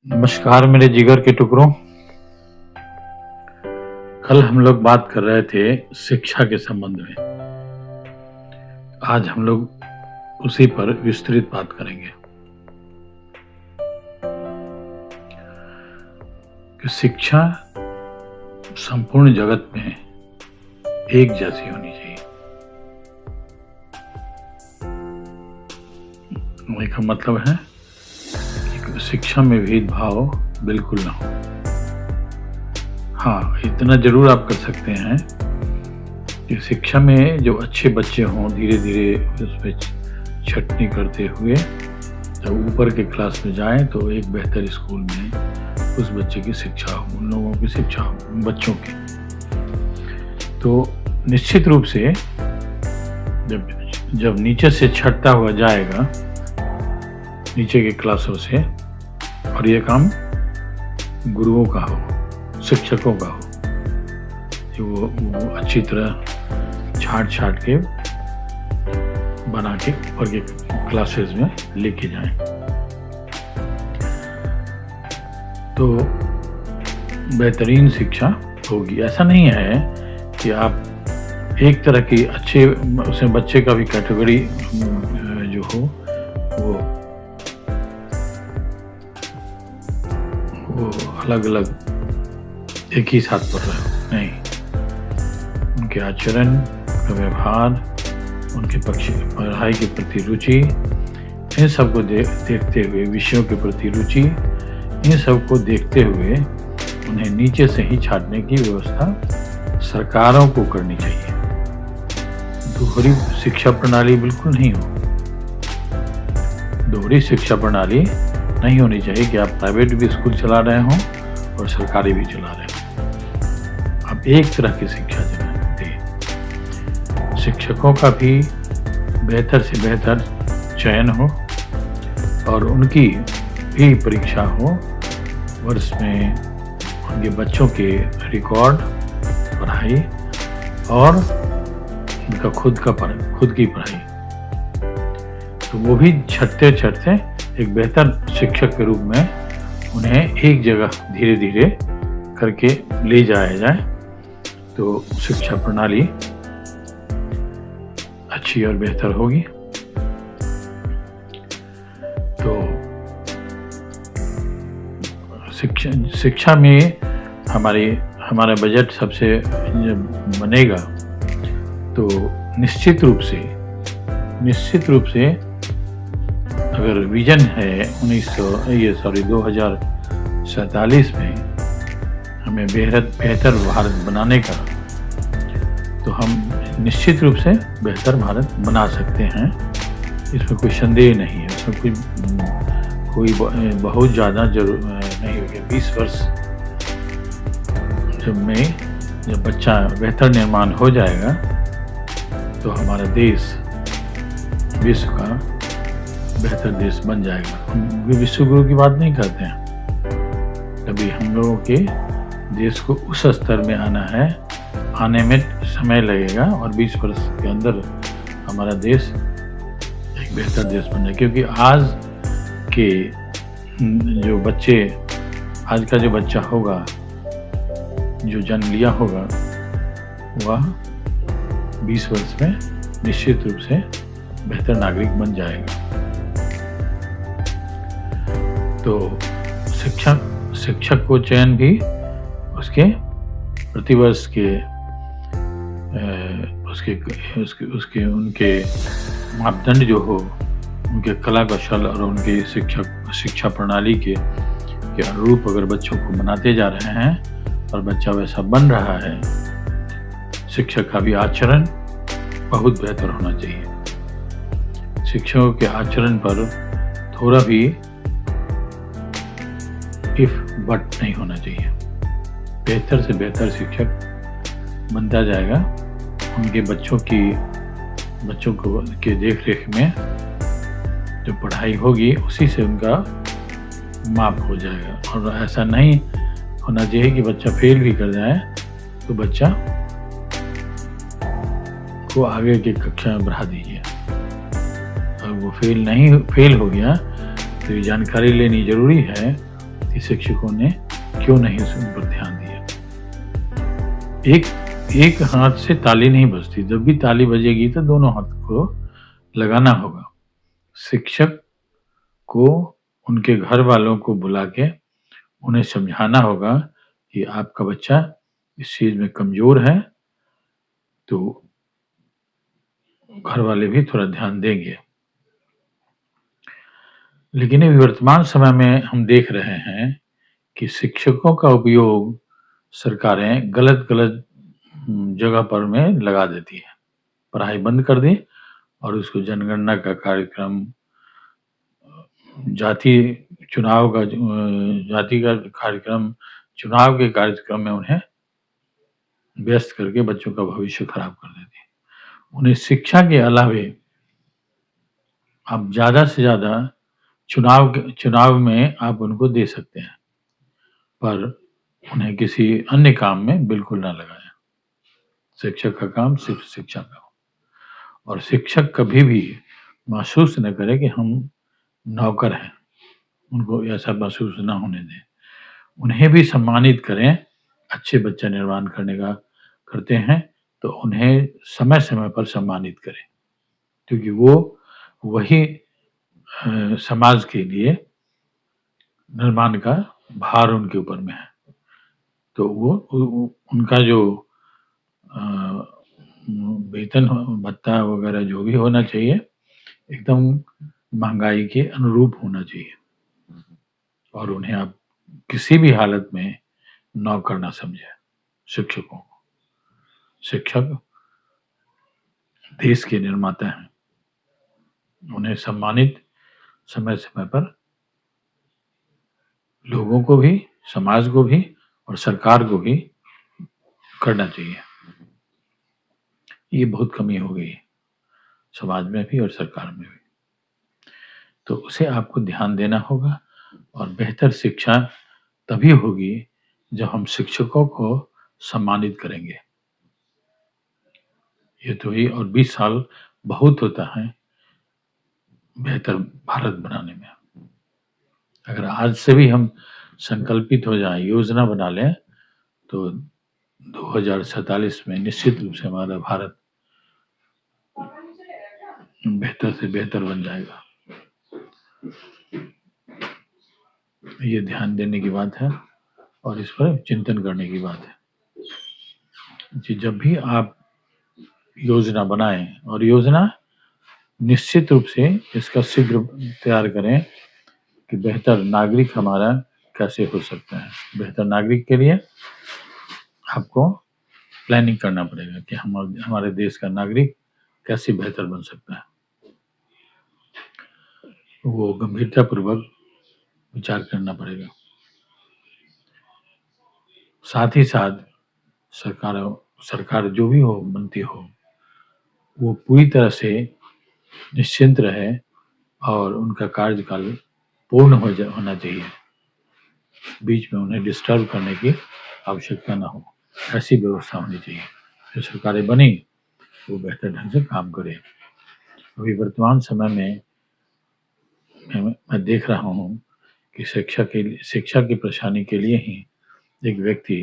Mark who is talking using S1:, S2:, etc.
S1: नमस्कार मेरे जिगर के टुकड़ों। कल हम लोग बात कर रहे थे शिक्षा के संबंध में। आज हम लोग उसी पर विस्तृत बात करेंगे कि शिक्षा संपूर्ण जगत में एक जैसी होनी चाहिए। इसका मतलब है कि शिक्षा में भेदभाव बिल्कुल ना हो। हाँ, इतना जरूर आप कर सकते हैं कि शिक्षा में जो अच्छे बच्चे हों, धीरे धीरे उसमें छटनी करते हुए जब ऊपर के क्लास में जाएं तो एक बेहतर स्कूल में उस बच्चे की शिक्षा हो, उन लोगों की शिक्षा हो, उन बच्चों की। तो निश्चित रूप से जब नीचे से छटता हुआ जाएगा, नीचे के क्लासों से, और ये काम गुरुओं का हो, शिक्षकों का हो, कि वो अच्छी तरह छाट के बना के ऊपर के क्लासेस में लेके जाएं। तो बेहतरीन शिक्षा होगी। ऐसा नहीं है कि आप एक तरह की अच्छे उसमें बच्चे का भी कैटेगरी जो हो वो अलग अलग एक ही साथ पढ़ रहे हो, नहीं। उनके आचरण, उनका व्यवहार, उनके पढ़ाई के प्रति रुचि, इन सबको देखते हुए, विषयों के प्रति रुचि, इन सबको देखते हुए उन्हें नीचे से ही छाटने की व्यवस्था सरकारों को करनी चाहिए। दोहरी शिक्षा प्रणाली बिल्कुल नहीं हो। दोहरी शिक्षा प्रणाली नहीं होनी चाहिए कि आप प्राइवेट भी स्कूल चला रहे हों और सरकारी भी चला रहे हों। आप एक तरह की शिक्षा दें। शिक्षकों का भी बेहतर से बेहतर चयन हो और उनकी भी परीक्षा हो। वर्ष में उनके बच्चों के रिकॉर्ड, पढ़ाई और उनका खुद की पढ़ाई, तो वो भी छटते एक बेहतर शिक्षक के रूप में उन्हें एक जगह धीरे धीरे करके ले जाया जाए, तो शिक्षा प्रणाली अच्छी और बेहतर होगी। तो शिक्षा में हमारा बजट सबसे बनेगा तो निश्चित रूप से अगर विजन है 2047 में हमें बेहतर भारत बनाने का, तो हम निश्चित रूप से बेहतर भारत बना सकते हैं। इसमें कोई संदेह नहीं है। इसमें कोई बहुत ज़्यादा जरूर नहीं होगा। 20 वर्ष जब बच्चा बेहतर निर्माण हो जाएगा तो हमारा देश विश्व का बेहतर देश बन जाएगा। हम विश्व गुरु की बात नहीं करते हैं। अभी हम लोगों के देश को उस स्तर में आने में समय लगेगा और 20 वर्ष के अंदर हमारा देश एक बेहतर देश बन जाएगा। क्योंकि आज का जो बच्चा होगा, जो जन्म लिया होगा, वह 20 वर्ष में निश्चित रूप से बेहतर नागरिक बन जाएगा। तो शिक्षक को चयन भी उसके प्रतिवर्ष के उनके मापदंड जो हो, उनके कला कौशल और उनके शिक्षा प्रणाली के अनुरूप अगर बच्चों को बनाते जा रहे हैं और बच्चा वैसा बन रहा है, शिक्षक का भी आचरण बहुत बेहतर होना चाहिए। शिक्षकों के आचरण पर थोड़ा भी इफ बट नहीं होना चाहिए। बेहतर से बेहतर शिक्षक बनता जाएगा। उनके बच्चों के देख रेख में जो पढ़ाई होगी उसी से उनका माप हो जाएगा। और ऐसा नहीं होना चाहिए कि बच्चा फेल भी कर जाए तो बच्चा को आगे की कक्षा में बढ़ा दीजिए। अगर वो फेल हो गया तो ये जानकारी लेनी जरूरी है कि शिक्षकों ने क्यों नहीं उन पर ध्यान दिया। एक एक हाथ से ताली नहीं बजती, जब भी ताली बजेगी तो दोनों हाथ को लगाना होगा। शिक्षक को उनके घर वालों को बुला के उन्हें समझाना होगा कि आपका बच्चा इस चीज़ में कमज़ोर है, तो घर वाले भी थोड़ा ध्यान देंगे। लेकिन अभी वर्तमान समय में हम देख रहे हैं कि शिक्षकों का उपयोग सरकारें गलत-गलत जगह पर में लगा देती है। पढ़ाई बंद कर दी और उसको जनगणना का कार्यक्रम, जाति का कार्यक्रम, चुनाव के कार्यक्रम में उन्हें व्यस्त करके बच्चों का भविष्य खराब कर देती है। उन्हें शिक्षा के अलावे आप ज़्यादा से ज़्यादा चुनाव में आप उनको दे सकते हैं, पर उन्हें किसी अन्य काम में बिल्कुल ना लगाएँ। शिक्षक का काम सिर्फ़ शिक्षा का हो और शिक्षक कभी भी महसूस न करें कि हम नौकर हैं, उनको ऐसा महसूस ना होने दें। उन्हें भी सम्मानित करें, अच्छे बच्चा निर्माण करते हैं, तो उन्हें समय-समय पर सम्मानित करें, क्योंकि वो वही समाज के लिए निर्माण का भार उनके ऊपर में है। तो वो उनका जो वेतन भत्ता वगैरह जो भी होना चाहिए, एकदम महँगाई के अनुरूप होना चाहिए और उन्हें आप किसी भी हालत में नौकर ना समझें, शिक्षकों को। शिक्षक देश के निर्माता हैं। उन्हें सम्मानित समय-समय पर लोगों को भी, समाज को भी और सरकार को भी करना चाहिए। ये बहुत कमी हो गई है, समाज में भी और सरकार में भी। तो उसे आपको ध्यान देना होगा और बेहतर शिक्षा तभी होगी जब हम शिक्षकों को सम्मानित करेंगे। ये तो ही और 20 साल बहुत होता है बेहतर भारत बनाने में। अगर आज से भी हम संकल्पित हो जाएँ, योजना बना लें, तो 2047 में निश्चित रूप से हमारा भारत बेहतर से बेहतर बन जाएगा। ये ध्यान देने की बात है और इस पर चिंतन करने की बात है कि जब भी आप योजना बनाएँ और योजना निश्चित रूप से इसका शीघ्र तैयार करें कि बेहतर नागरिक हमारा कैसे हो सकता है। बेहतर नागरिक के लिए आपको प्लानिंग करना पड़ेगा कि हमारे देश का नागरिक कैसे बेहतर बन सकता है। वो गंभीरतापूर्वक विचार करना पड़ेगा। साथ ही साथ सरकार जो भी हो, बनती हो, वो पूरी तरह से निश्चिंत रहे और उनका कार्यकाल पूर्ण होना चाहिए। बीच में उन्हें डिस्टर्ब करने की आवश्यकता ना हो, ऐसी व्यवस्था होनी चाहिए। जो सरकारें बनी, वो बेहतर ढंग से काम करें। अभी वर्तमान समय में मैं देख रहा हूँ कि शिक्षा की परेशानी के लिए ही एक व्यक्ति